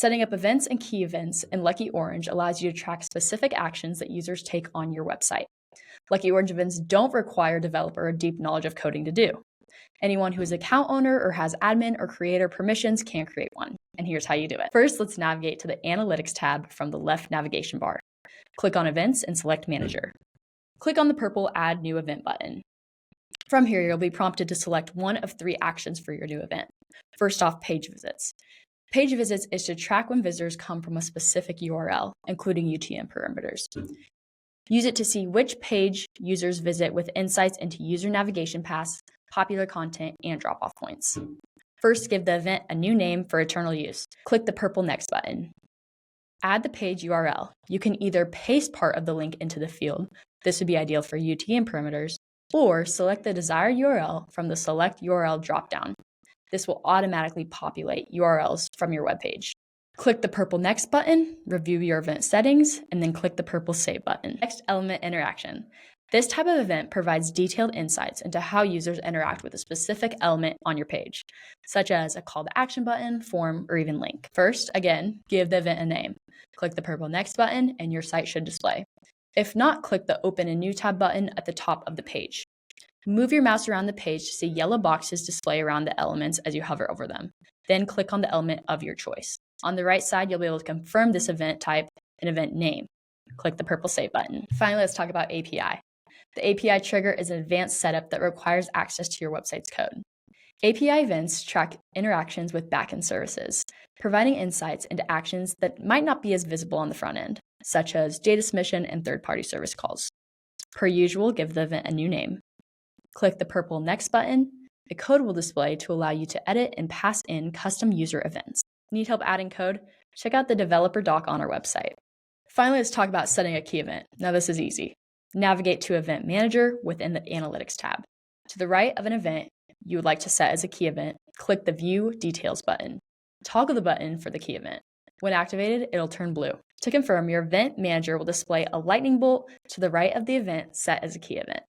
Setting up events and key events in Lucky Orange allows you to track specific actions that users take on your website. Lucky Orange events don't require a developer a deep knowledge of coding to do. Anyone who is an account owner or has admin or creator permissions can create one. And here's how you do it. First, let's navigate to the Analytics tab from the left navigation bar. Click on Events and select Manager. Click on the purple Add New Event button. From here, you'll be prompted to select one of 3 actions for your new event. First off, page visits. Page visits is to track when visitors come from a specific URL, including UTM parameters. Use it to see which page users visit with insights into user navigation paths, popular content, and drop-off points. First, give the event a new name for eternal use. Click the purple Next button. Add the page URL. You can either paste part of the link into the field. This would be ideal for UTM parameters, or select the desired URL from the Select URL dropdown. This will automatically populate URLs from your webpage. Click the purple Next button, review your event settings, and then click the purple Save button. Next, element interaction. This type of event provides detailed insights into how users interact with a specific element on your page, such as a call to action button, form, or even link. First, again, give the event a name. Click the purple Next button, and your site should display. If not, click the Open a New tab button at the top of the page. Move your mouse around the page to see yellow boxes display around the elements as you hover over them. Then click on the element of your choice. On the right side, you'll be able to confirm this event type and event name. Click the purple Save button. Finally, let's talk about API. The API trigger is an advanced setup that requires access to your website's code. API events track interactions with backend services, providing insights into actions that might not be as visible on the front end, such as data submission and third-party service calls. Per usual, give the event a new name. Click the purple Next button. A code will display to allow you to edit and pass in custom user events. Need help adding code? Check out the developer doc on our website. Finally, let's talk about setting a key event. Now, this is easy. Navigate to Event Manager within the Analytics tab. To the right of an event you would like to set as a key event, click the View Details button. Toggle the button for the key event. When activated, it'll turn blue. To confirm, your Event Manager will display a lightning bolt to the right of the event set as a key event.